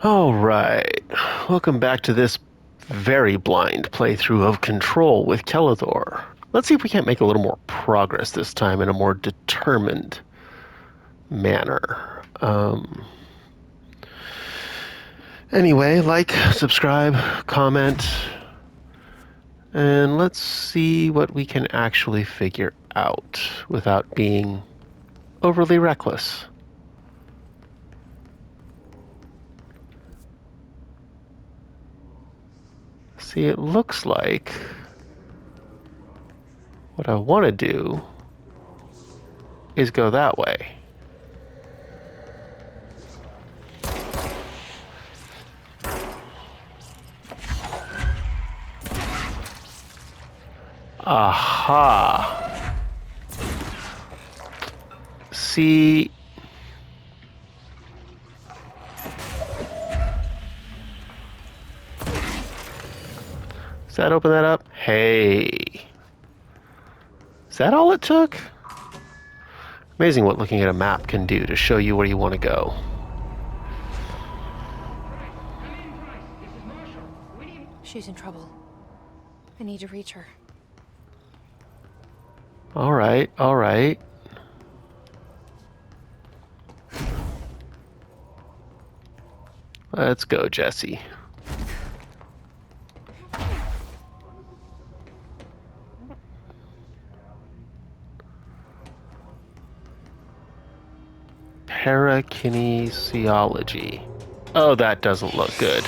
All right. Welcome back to this very blind playthrough of Control with Kelithor. Let's see if we can't make a little more progress this time in a more determined manner. Anyway, like, subscribe, comment, and let's see what we can actually figure out without being overly reckless. See, it looks like what I want to do is go that way. Aha. See, does that open that up? Hey. Is that all it took? Amazing what looking at a map can do to show you where you want to go. She's in trouble. I need to reach her. All right, all right. Let's go, Jesse. Parakinesiology. Oh, that doesn't look good.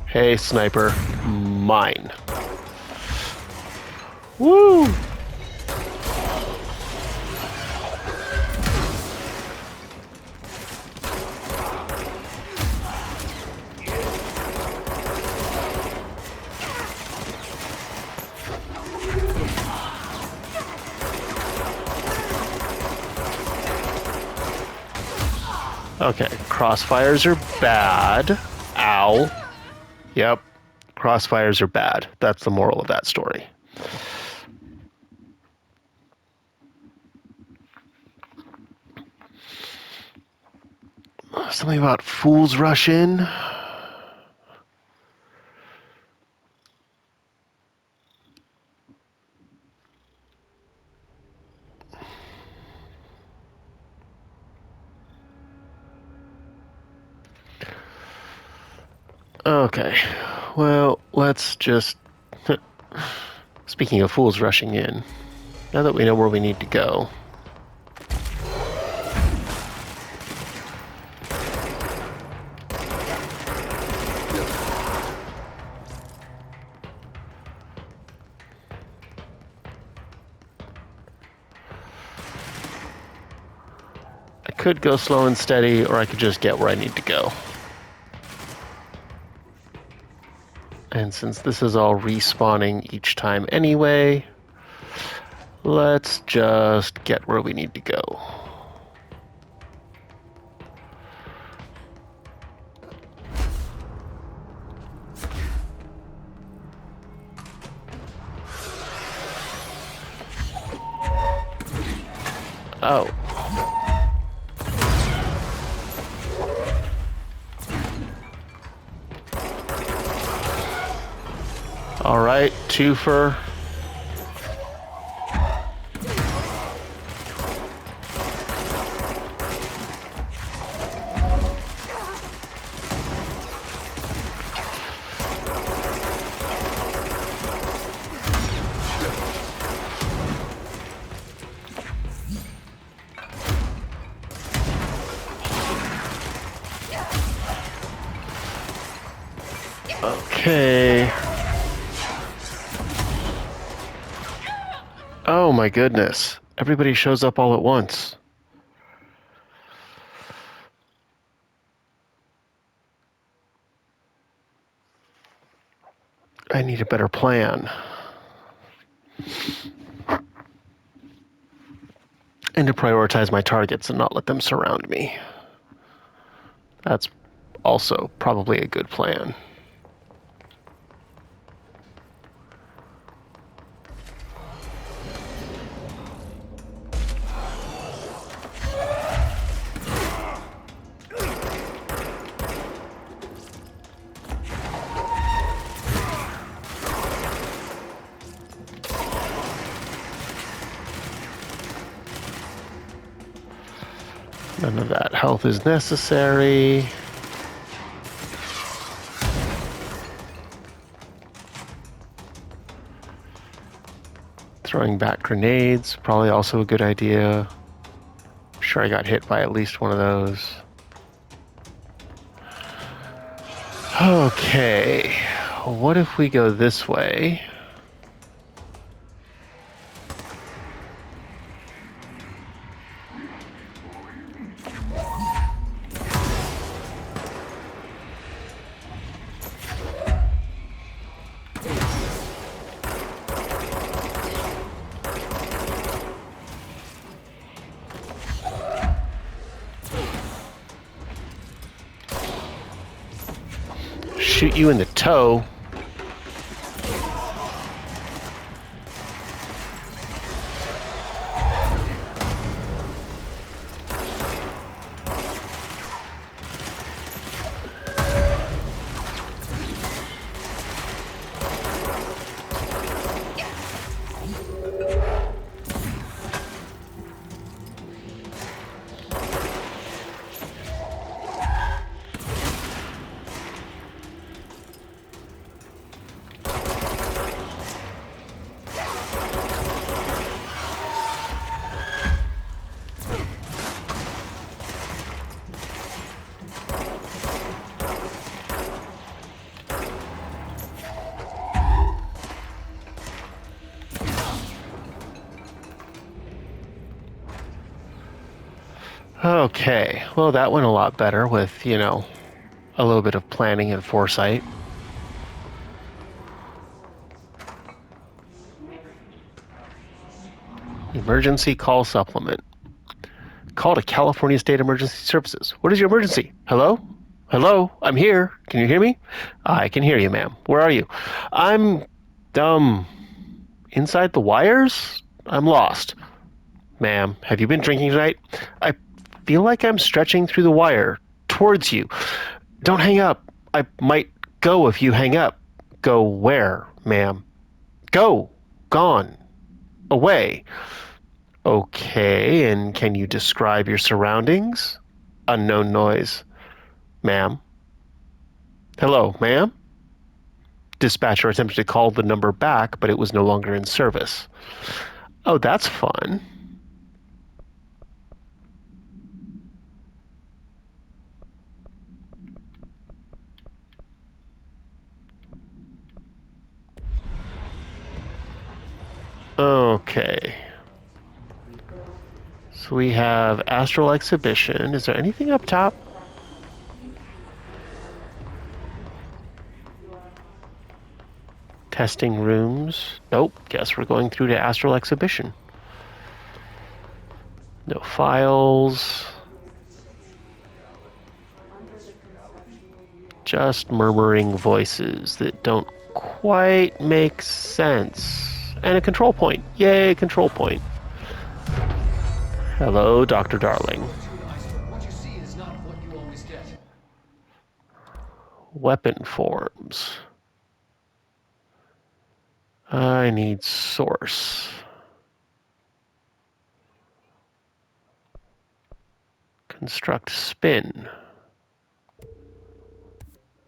Hey, sniper. Mine. Woo! Okay, crossfires are bad. Ow. Yep, crossfires are bad. That's the moral of that story. Something about fools rush in. Okay, well, let's just... Speaking of fools rushing in, now that we know where we need to go... I could go slow and steady, or I could just get where I need to go. And since this is all respawning each time anyway, let's just get where we need to go. Oh. All right, twofer. Okay. Oh my goodness. Everybody shows up all at once. I need a better plan. And to prioritize my targets and not let them surround me. That's also probably a good plan. None of that health is necessary. Throwing back grenades, probably also a good idea. I'm sure I got hit by at least one of those. Okay, what if we go this way? Shoot you in the toe. Okay, well, that went a lot better with, you know, a little bit of planning and foresight. Emergency call supplement. Call to California State Emergency Services. What is your emergency? Hello? Hello? I'm here. Can you hear me? I can hear you, ma'am. Where are you? I'm, inside the wires? I'm lost. Ma'am, have you been drinking tonight? I feel like I'm stretching through the wire towards you. Don't hang up. I might go if you hang up. Go where, ma'am? Go. Gone. Away. Okay, and can you describe your surroundings? Unknown noise. Ma'am? Hello, ma'am? Dispatcher attempted to call the number back, but it was no longer in service. Oh, that's fun. Okay. So we have Astral Exhibition. Is there anything up top? Testing rooms. Nope. Guess we're going through to Astral Exhibition. No files. Just murmuring voices that don't quite make sense. And a control point. Yay, control point. Hello, Dr. Darling. What you see is not what you always get. Weapon forms. I need source. Construct spin.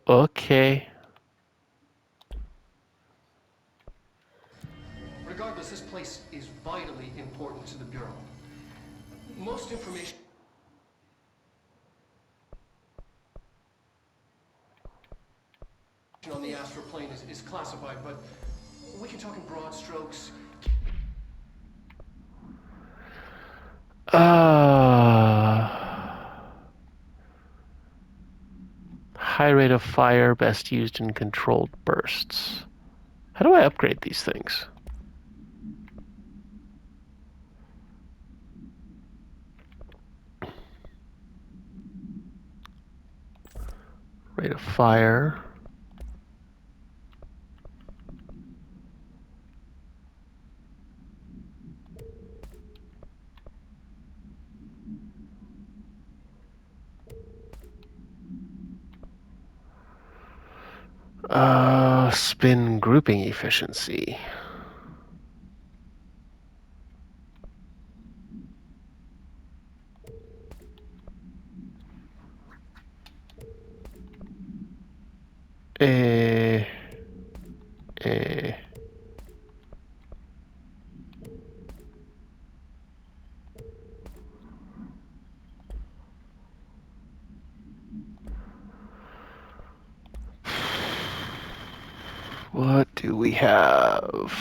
Okay. Regardless, this place is vitally important to the Bureau. Most information on the astral plane is classified, but we can talk in broad strokes. High rate of fire, best used in controlled bursts. How do I upgrade these things? Rate of fire. Spin grouping efficiency. Eh. Eh. What do we have?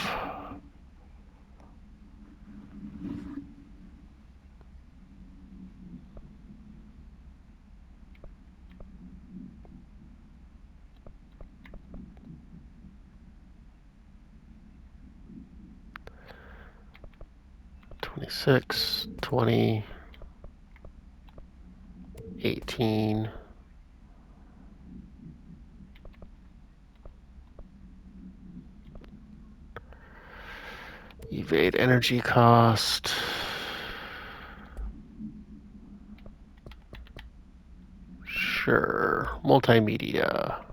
"26, 20, 18. Evade energy cost. Sure. Multimedia.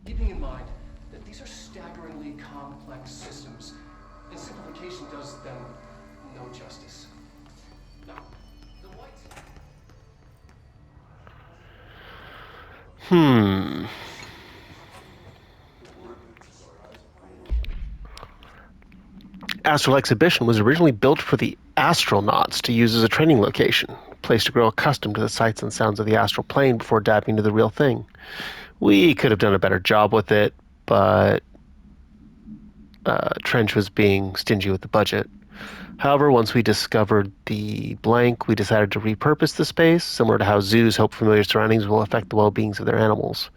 Keeping in mind that these are staggeringly complex systems, and simplification does them no justice. Now, the white... Astral Exhibition was originally built for the astronauts to use as a training location, a place to grow accustomed to the sights and sounds of the astral plane before diving into the real thing. We could have done a better job with it, but Trench was being stingy with the budget. However, once we discovered the blank, we decided to repurpose the space, similar to how zoos hope familiar surroundings will affect the well-beings of their animals.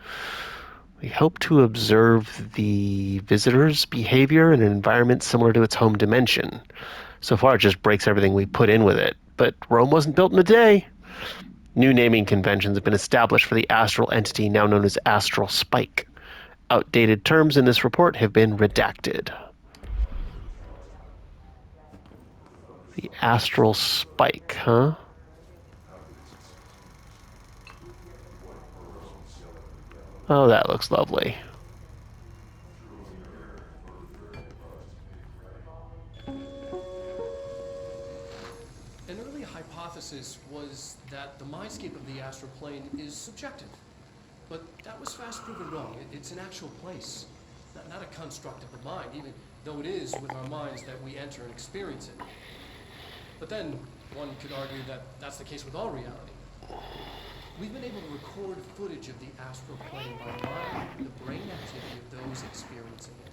We hope to observe the visitor's behavior in an environment similar to its home dimension. So far, it just breaks everything we put in with it. But Rome wasn't built in a day. New naming conventions have been established for the astral entity now known as Astral Spike. Outdated terms in this report have been redacted. The Astral Spike, huh? Oh, that looks lovely. An early hypothesis was that the mindscape of the astral plane is subjective. But that was fast proven wrong. It's an actual place, not a construct of the mind, even though it is with our minds that we enter and experience it. But then, one could argue that that's the case with all reality. We've been able to record footage of the astral plane by monitoring the brain activity of those experiencing it.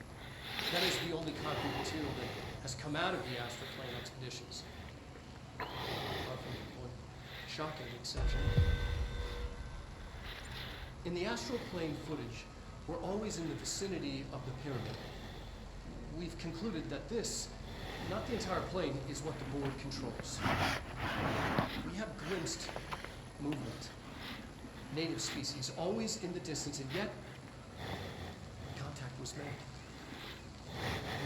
That is the only concrete material that has come out of the astral plane expeditions. Apart from one shocking exception. In the astral plane footage, we're always in the vicinity of the pyramid. We've concluded that this, not the entire plane, is what the board controls. We have glimpsed movement, native species, always in the distance, and yet contact was made.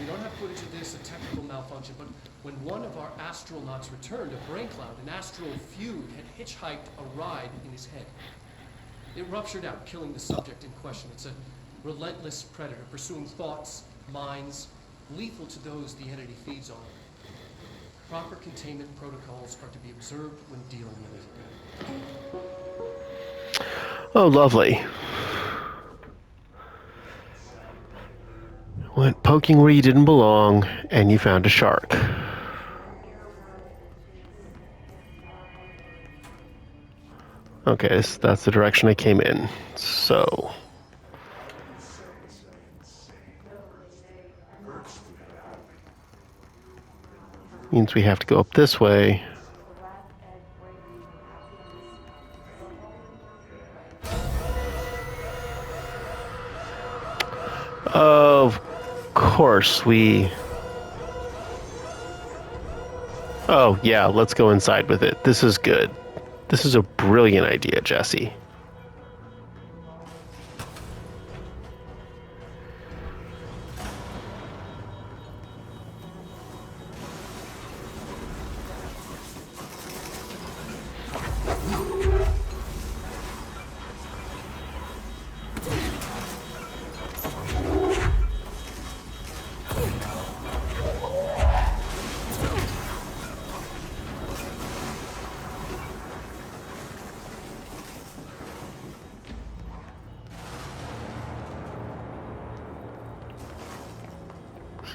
We don't have footage of this, a technical malfunction, but when one of our astronauts returned, a brain cloud, an astral feud, had hitchhiked a ride in his head. It ruptured out, killing the subject in question. It's a relentless predator, pursuing thoughts, minds, lethal to those the entity feeds on. Proper containment protocols are to be observed when dealing with it. Oh, lovely. Went poking where you didn't belong, and you found a shark. Okay, so that's the direction I came in. So... means we have to go up this way. Of course, we... Oh, yeah, let's go inside with it. This is good. This is a brilliant idea, Jesse.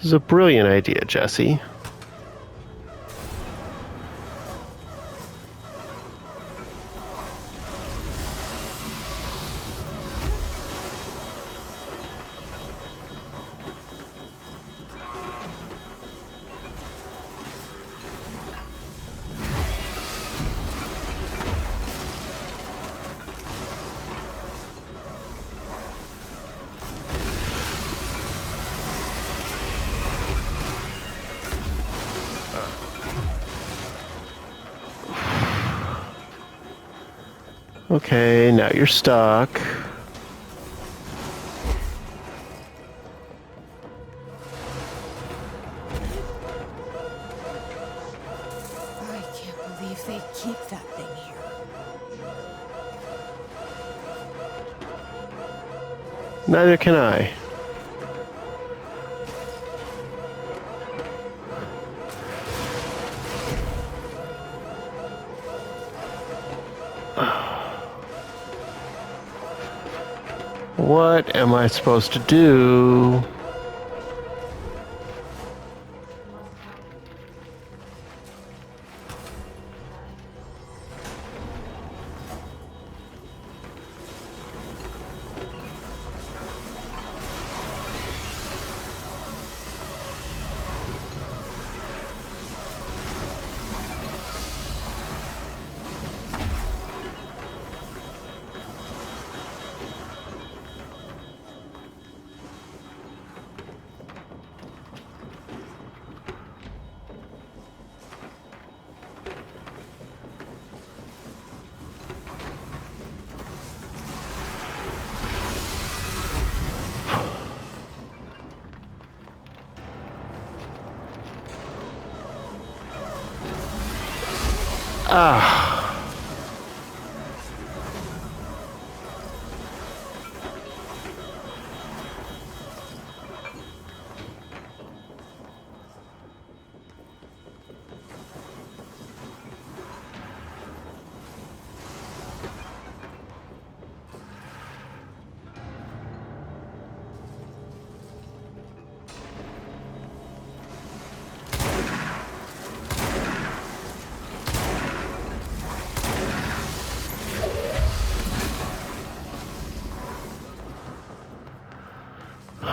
This is a brilliant idea, Jesse. Okay, now you're stuck. I can't believe they keep that thing here. Neither can I. What am I supposed to do? Ah.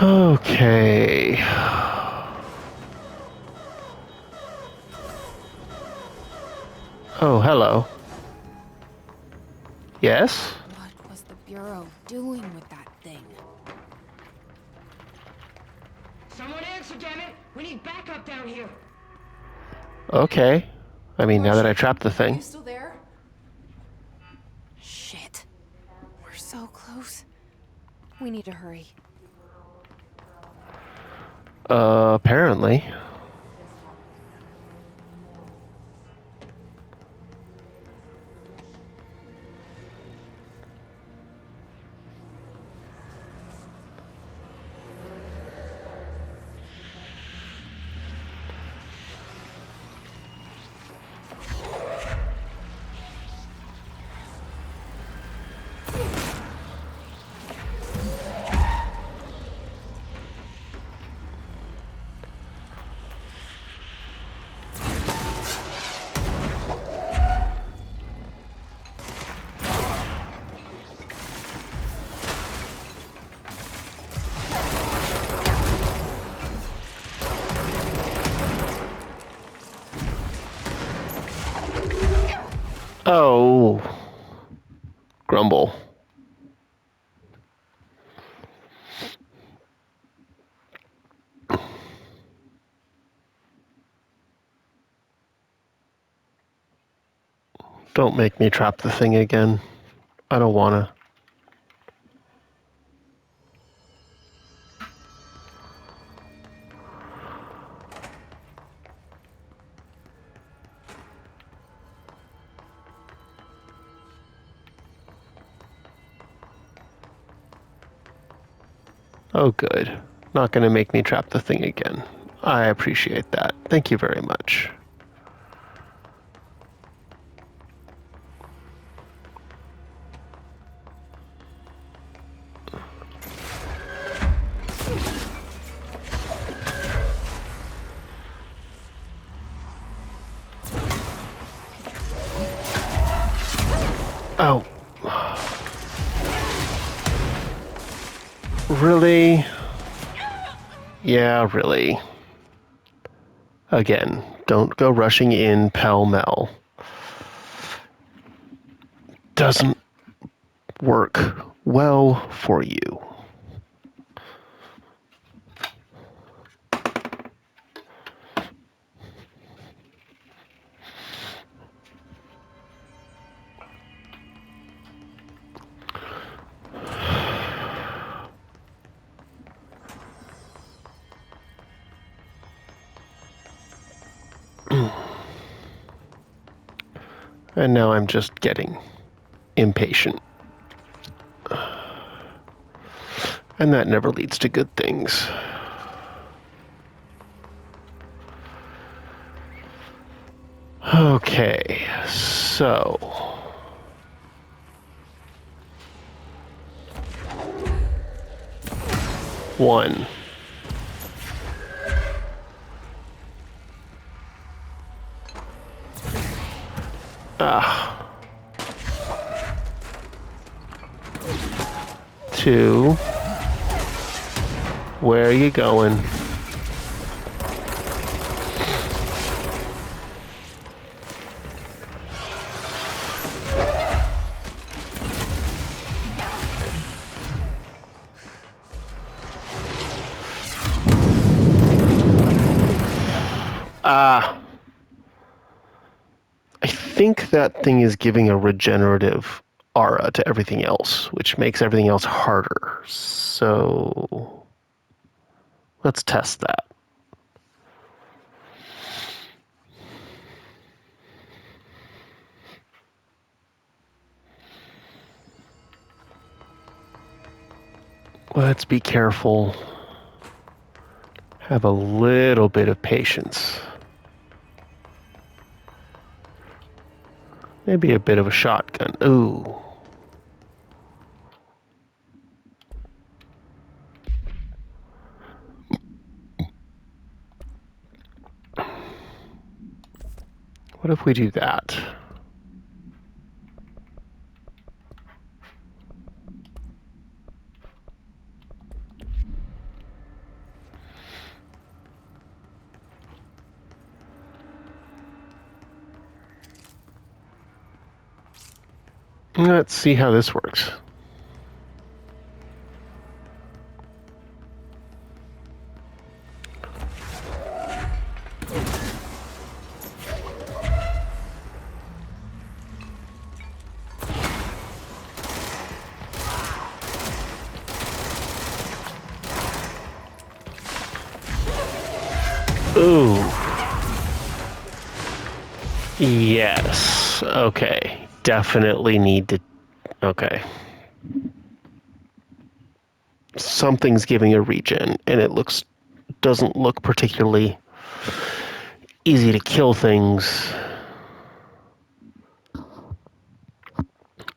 Okay. Oh, hello. Yes? What was the Bureau doing with that thing? Someone answer, damn it! We need backup down here. Okay. I mean, now that I trapped the Are you thing. still there? Shit. We're so close. We need to hurry. Apparently. Oh. Grumble. Don't make me trap the thing again. I don't wanna. Oh, good. Not gonna make me trap the thing again. I appreciate that. Thank you very much. Really? Yeah, really. Again, don't go rushing in pell-mell. Doesn't work well for you. And now I'm just getting impatient. And that never leads to good things. Okay, so... One. Two. Where are you going? I think that thing is giving a regenerative aura to everything else, which makes everything else harder. So let's test that. Let's be careful. Have a little bit of patience. Maybe a bit of a shotgun. Ooh. What if we do that? Let's see how this works. Ooh. Yes. Okay. Definitely need to... Okay. Something's giving a regen, and it doesn't look particularly easy to kill things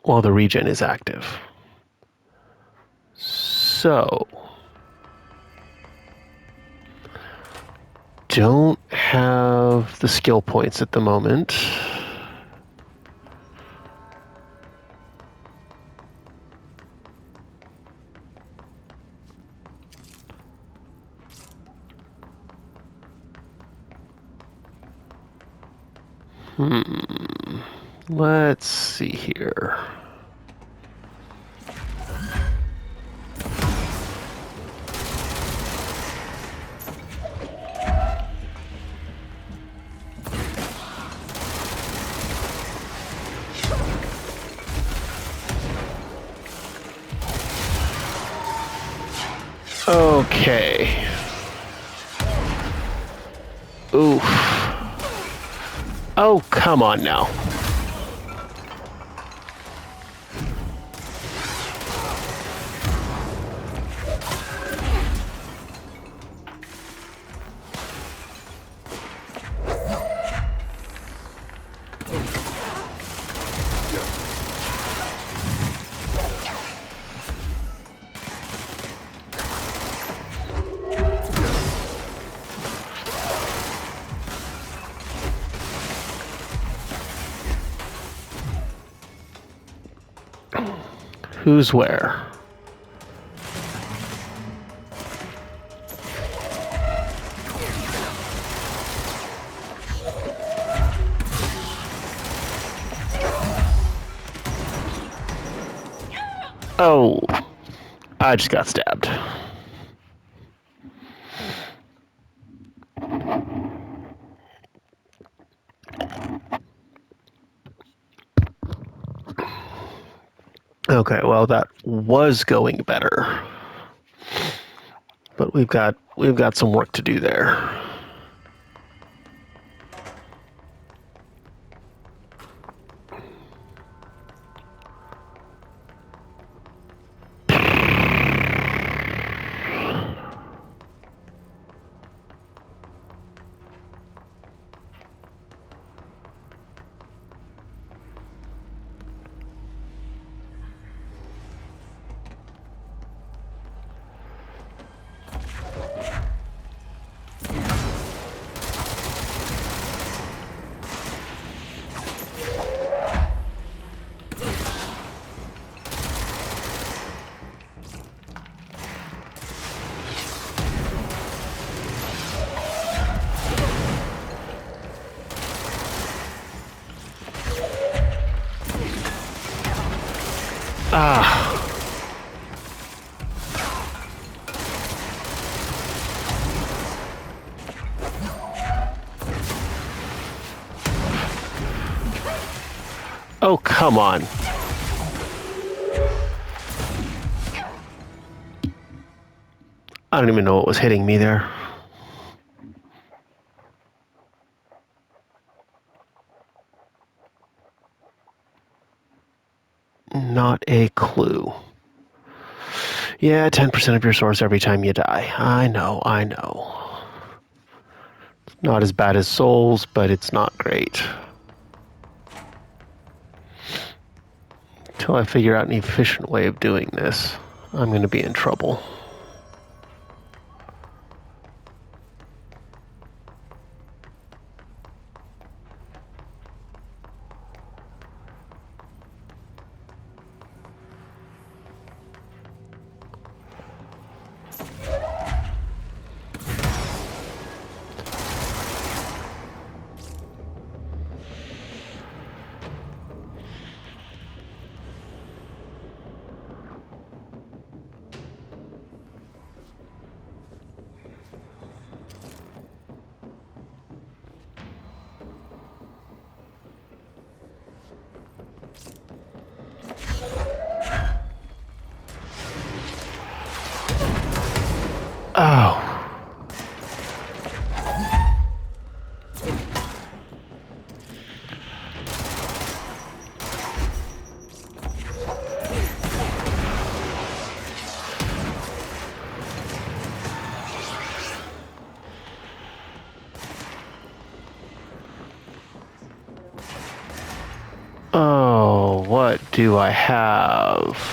while the regen is active. So... don't have the skill points at the moment. Let's see here. Okay. Oof. Oh, come on now. Who's where? Oh, I just got stabbed. Okay, well that was going better. But we've got some work to do there. Ah. Oh, come on. I don't even know what was hitting me there. Not a clue. Yeah, 10% of your source every time you die. I know. It's not as bad as Souls, but it's not great. Until I figure out an efficient way of doing this, I'm going to be in trouble. Oh. Oh, what do I have?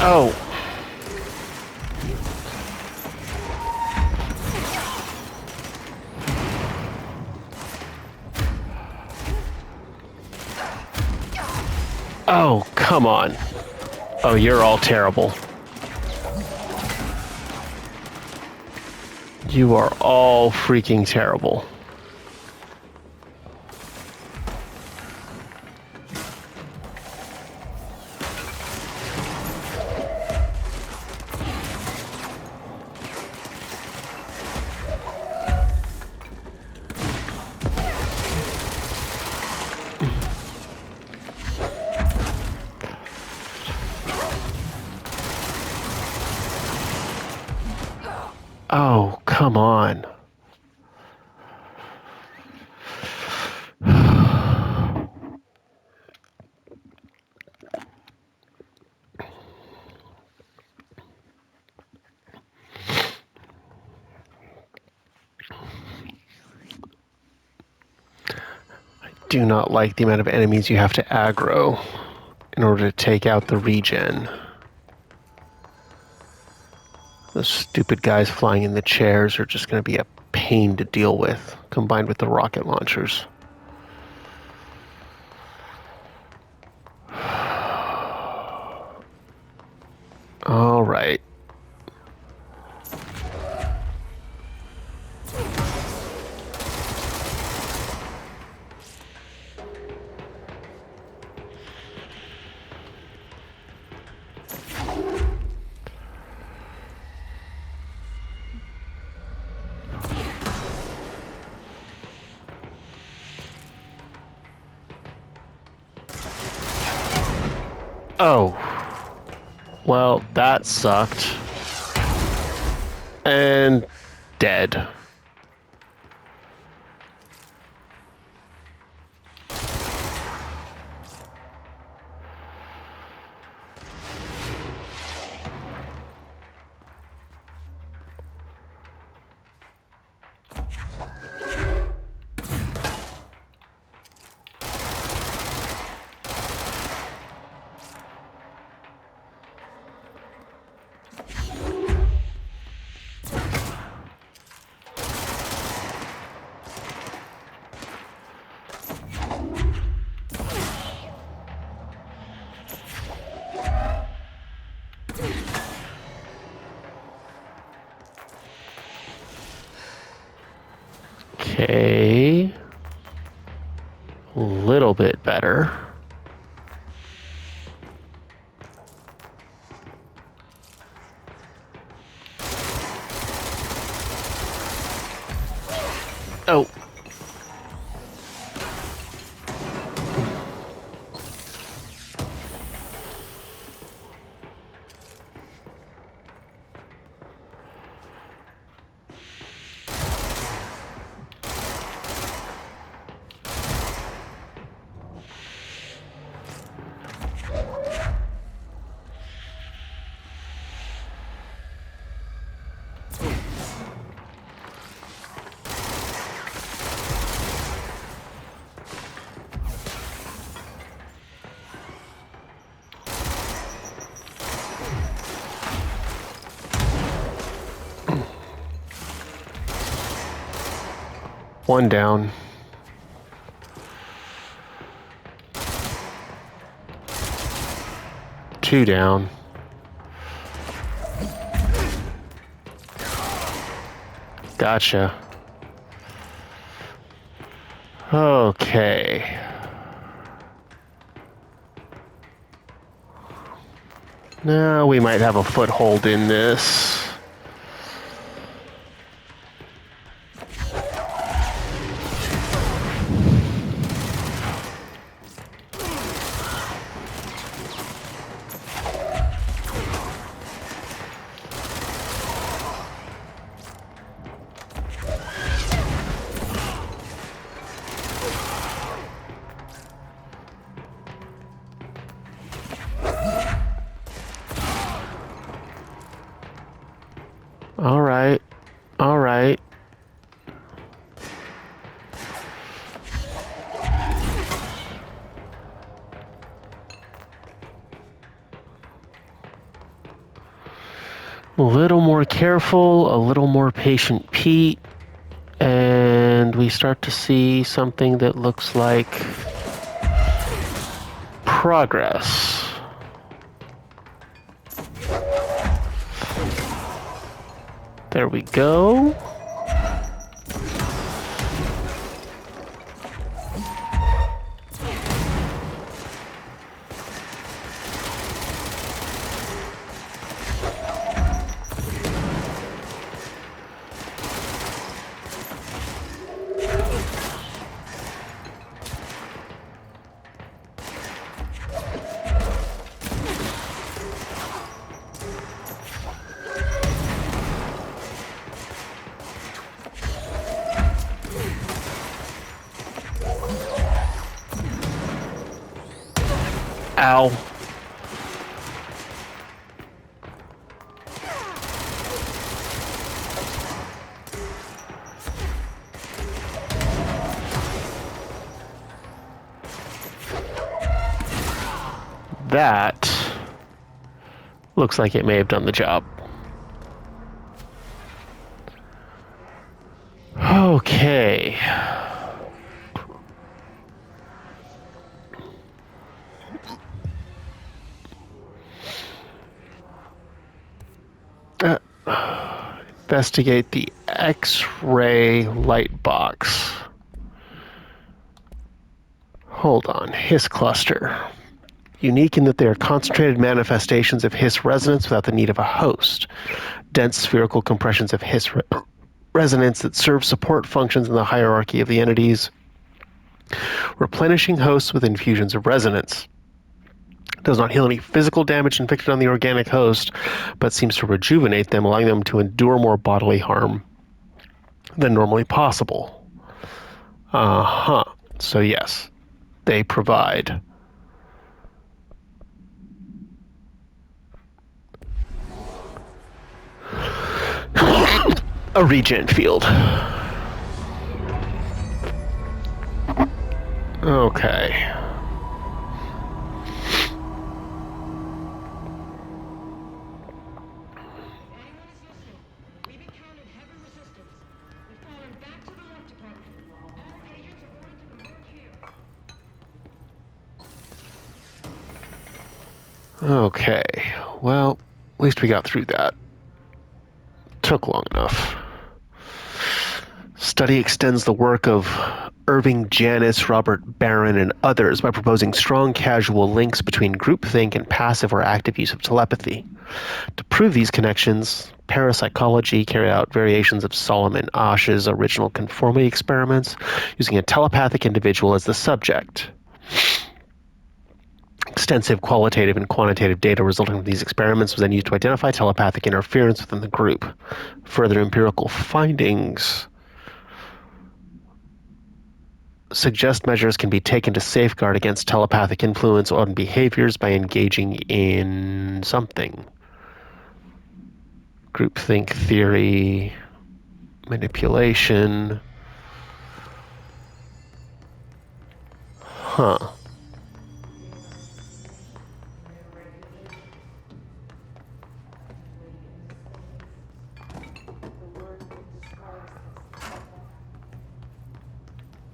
Oh. Oh, come on. Oh, you're all terrible. You are all freaking terrible. Oh, come on. Do not like the amount of enemies you have to aggro in order to take out the regen. Those stupid guys flying in the chairs are just going to be a pain to deal with, combined with the rocket launchers. All right. Oh. Well, that sucked. And dead. Okay. A little bit better. Oh. One down. Two down. Gotcha. Okay. Now we might have a foothold in this. All right. All right. A little more careful, a little more patient Pete, and we start to see something that looks like progress. There we go. Ow. That looks like it may have done the job. Okay. Investigate the X-ray Lightbox. Hold on. Hiss cluster. Unique in that they are concentrated manifestations of Hiss resonance without the need of a host. Dense spherical compressions of Hiss resonance that serve support functions in the hierarchy of the entities. Replenishing hosts with infusions of resonance. Does not heal any physical damage inflicted on the organic host, but seems to rejuvenate them, allowing them to endure more bodily harm than normally possible. So yes, they provide a regen field. Okay. Anyone is listening, we've encountered heavy resistance. We've fallen back to the left department. All agents are ordered to converge here. Okay. Well, at least we got through that. Took long enough. Study extends the work of Irving Janis, Robert Barron, and others by proposing strong causal links between groupthink and passive or active use of telepathy. To prove these connections, parapsychology carried out variations of Solomon Asch's original conformity experiments using a telepathic individual as the subject. Extensive qualitative and quantitative data resulting from these experiments was then used to identify telepathic interference within the group. Further empirical findings suggest measures can be taken to safeguard against telepathic influence on behaviors by engaging in something. Groupthink theory, manipulation. Huh.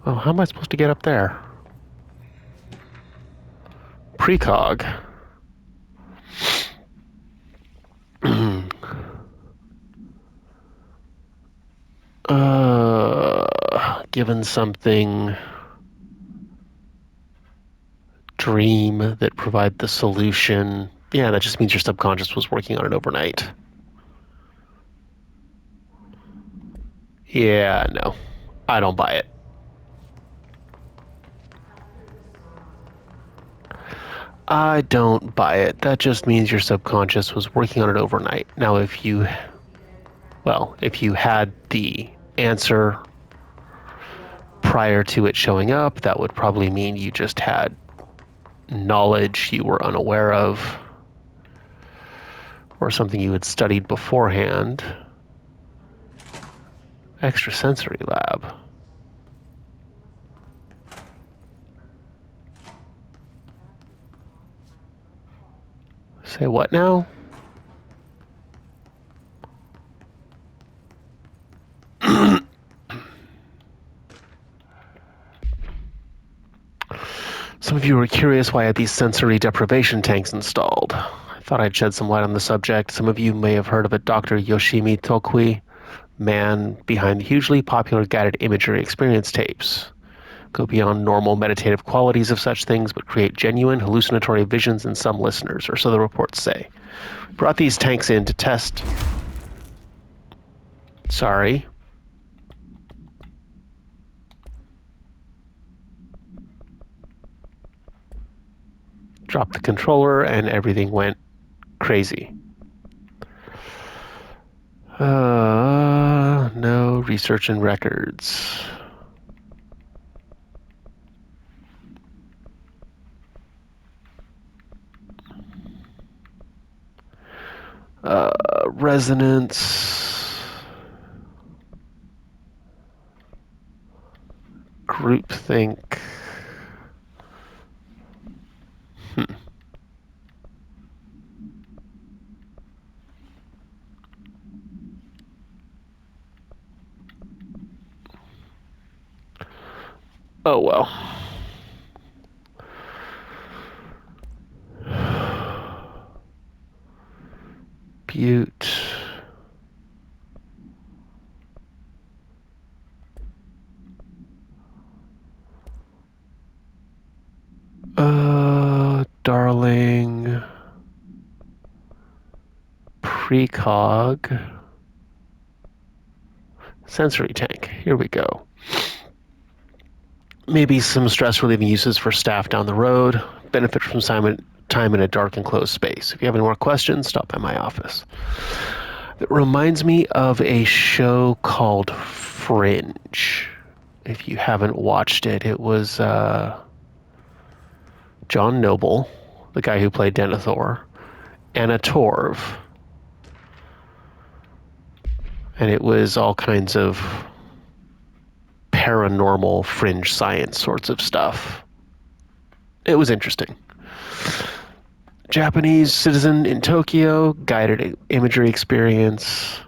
Oh, how am I supposed to get up there? Precog. Given something, dream that provide the solution. Yeah, that just means your subconscious was working on it overnight. Yeah, no. I don't buy it. I don't buy it. That just means your subconscious was working on it overnight. Now, if you had the answer prior to it showing up, that would probably mean you just had knowledge you were unaware of, or something you had studied beforehand. Extrasensory lab. Say what now? Some of you were curious why I had these sensory deprivation tanks installed. I thought I'd shed some light on the subject. Some of you may have heard of a Dr. Yoshimi Tokui, man behind the hugely popular guided imagery experience tapes. Go beyond normal meditative qualities of such things, but create genuine hallucinatory visions in some listeners, or so the reports say. Brought these tanks in to test. Sorry. Dropped the controller and everything went crazy. No research and records. Resonance. Groupthink. Oh well. Butte. Darling. Precog. Sensory tank. Here we go. Maybe some stress relieving uses for staff down the road. Benefit from time in a dark and closed space. If you have any more questions, stop by my office. It reminds me of a show called Fringe. If you haven't watched it, it was John Noble, the guy who played Denethor, Anna Torv. And it was all kinds of paranormal fringe science sorts of stuff. It was interesting. Japanese citizen in Tokyo, guided imagery experience.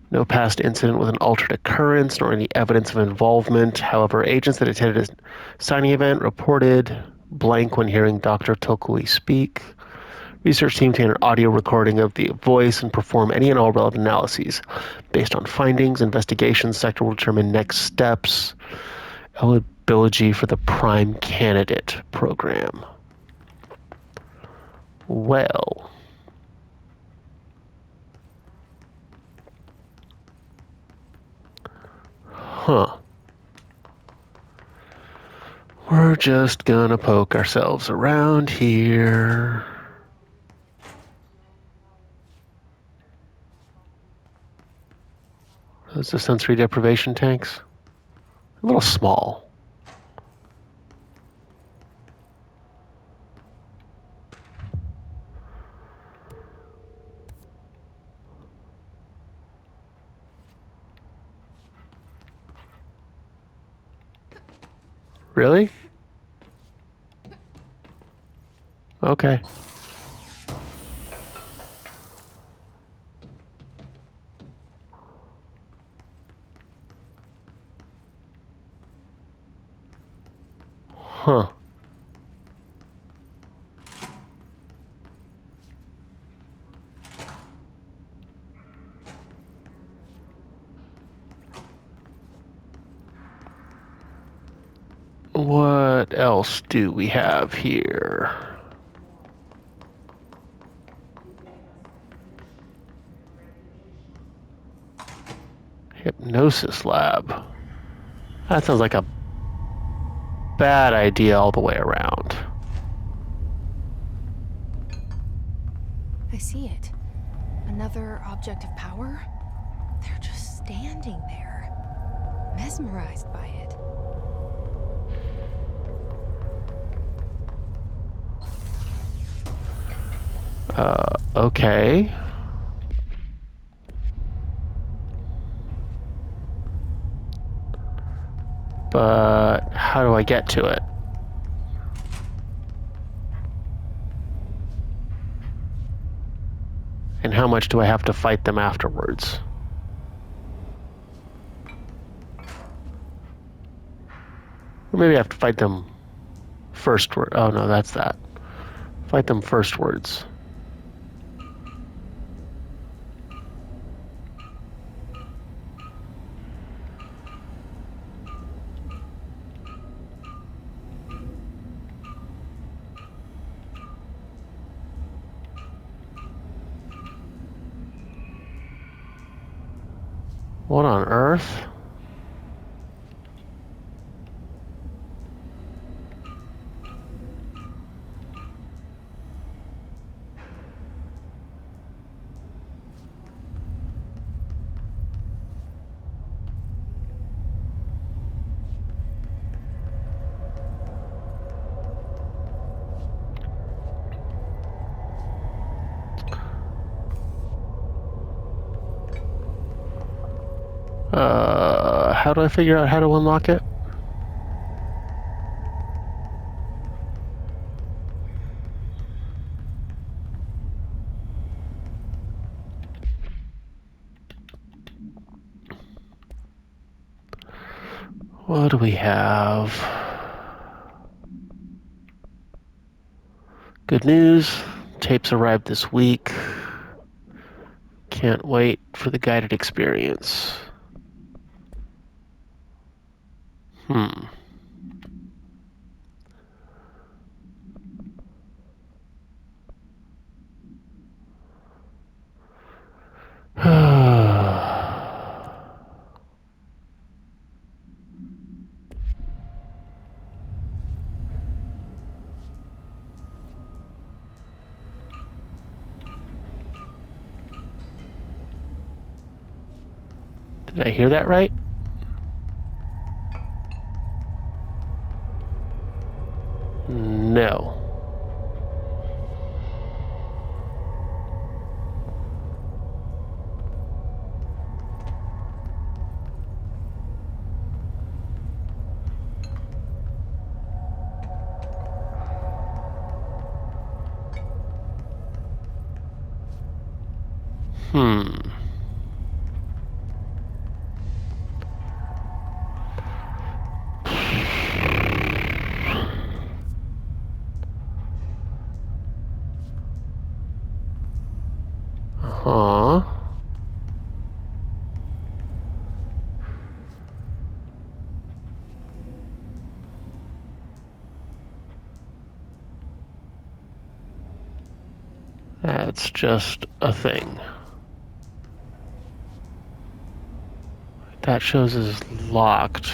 No past incident with an altered occurrence, nor any evidence of involvement. However, agents that attended a signing event reported blank when hearing Dr. Tokui speak. Research team obtained an audio recording of the voice and perform any and all relevant analyses. Based on findings, investigations, sector will determine next steps. Eligibility for the Prime Candidate program. Well. Huh. We're just gonna poke ourselves around here. Those the sensory deprivation tanks? A little small. Really? Okay. Huh. What else do we have here? Hypnosis lab. That sounds like a bad idea all the way around. I see it. Another object of power? They're just standing there, mesmerized by it. Okay. But how do I get to it? And how much do I have to fight them afterwards? Or maybe I have to fight them firstward. Oh no, that's that. Fight them firstwards. What on earth? How do I figure out how to unlock it? What do we have? Good news. Tapes arrived this week. Can't wait for the guided experience. Did I hear that right? No. Huh? That's just a thing. That shows is locked.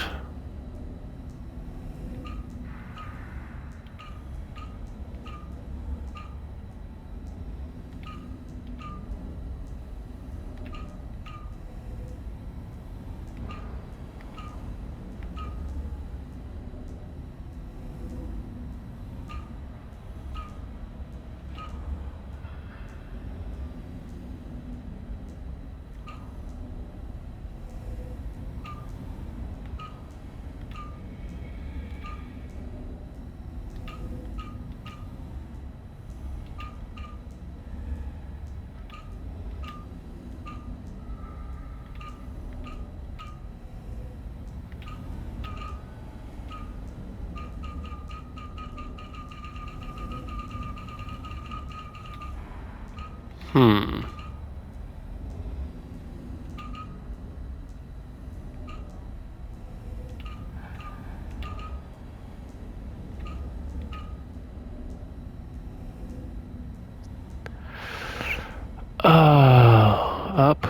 Up,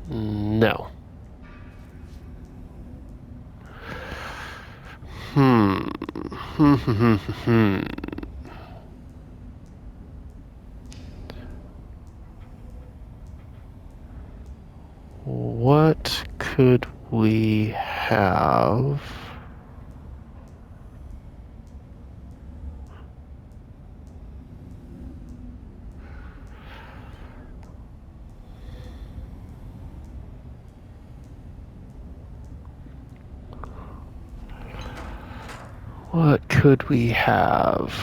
No. What could we have? What could we have?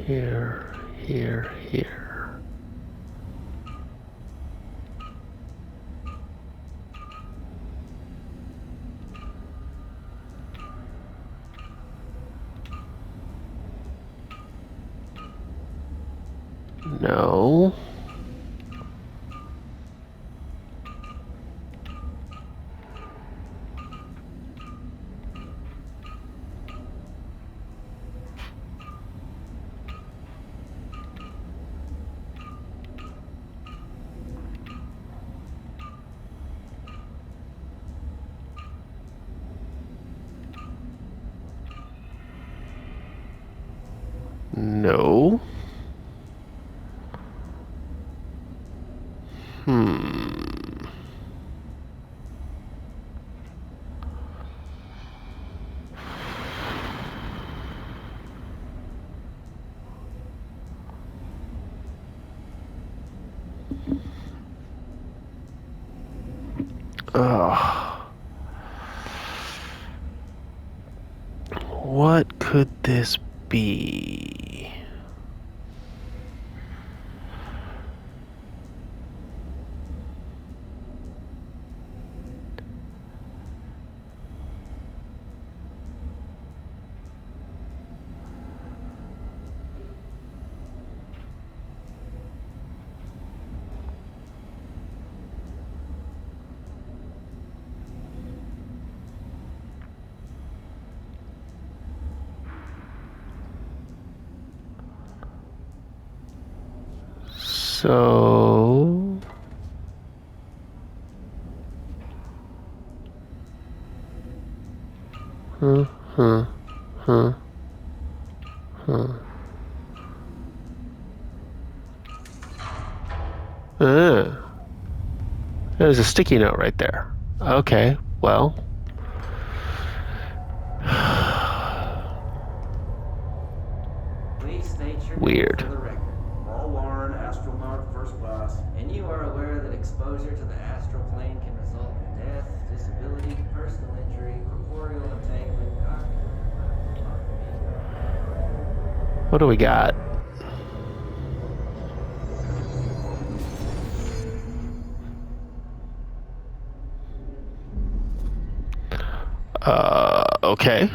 Here, here, here. No. No. Ugh. What could this be? So... Huh, huh, huh, huh. There's a sticky note right there. Okay, well. Please state your Weird. name for the record. Paul Warren, astronaut, first class. And you are aware that exposure to the astral plane can result in death, disability, personal injury, corporeal entanglement, What do we got? Okay.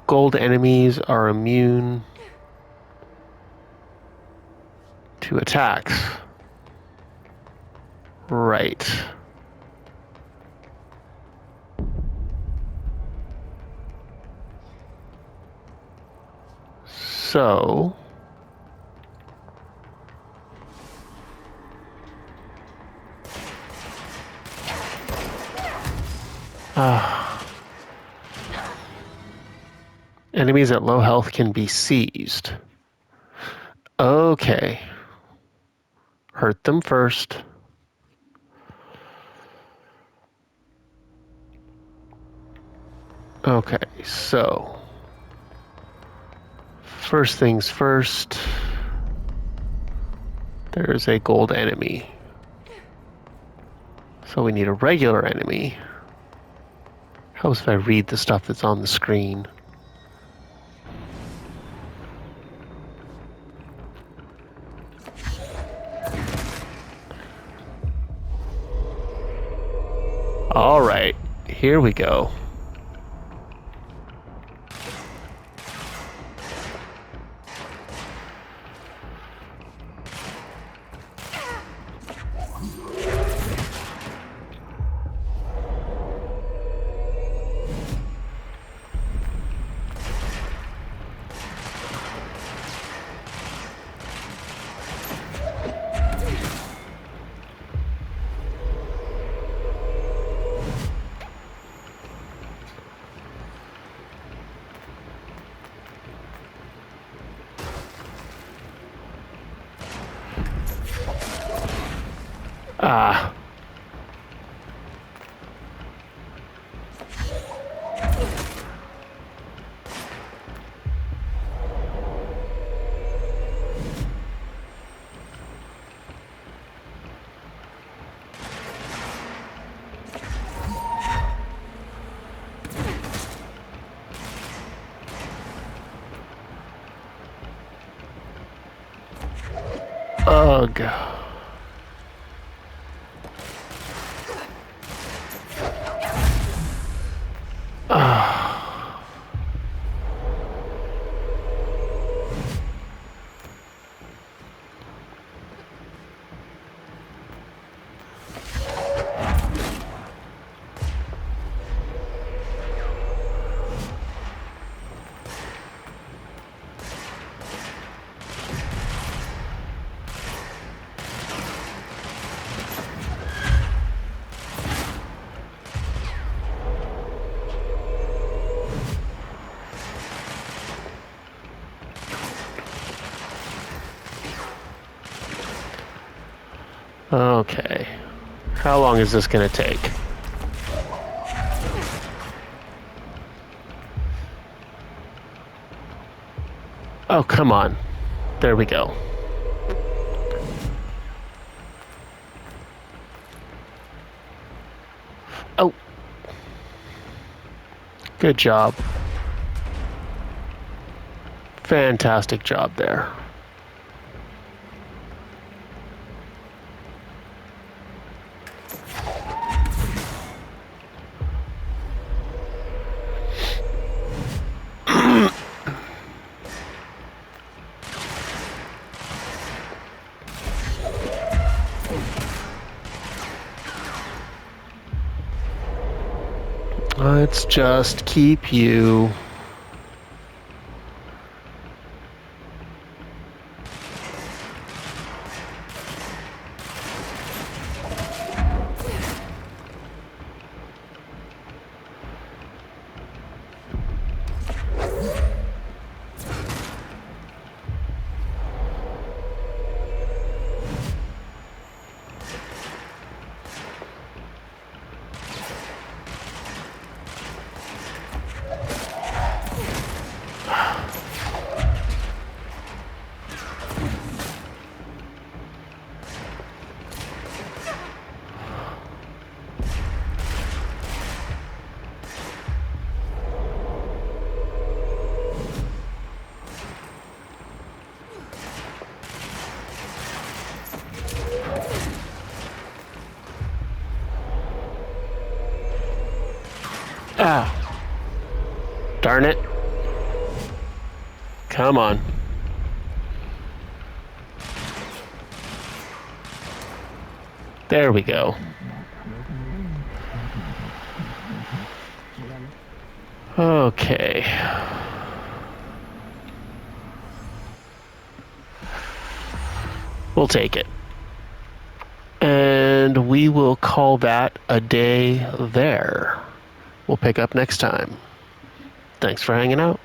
Gold enemies are immune to attacks. Right. So... enemies at low health can be seized. Okay. Hurt them first. Okay, so... First things first. There's a gold enemy. So we need a regular enemy. Helps if I read the stuff that's on the screen. All right, here we go. Ah. Ugh. Okay. How long is this going to take? Oh, come on. There we go. Oh. Good job. Fantastic job there. Let's just keep you. Ah. Darn it. Come on. There we go. Okay. We'll take it. And we will call that a day there. We'll pick up next time. Thanks for hanging out.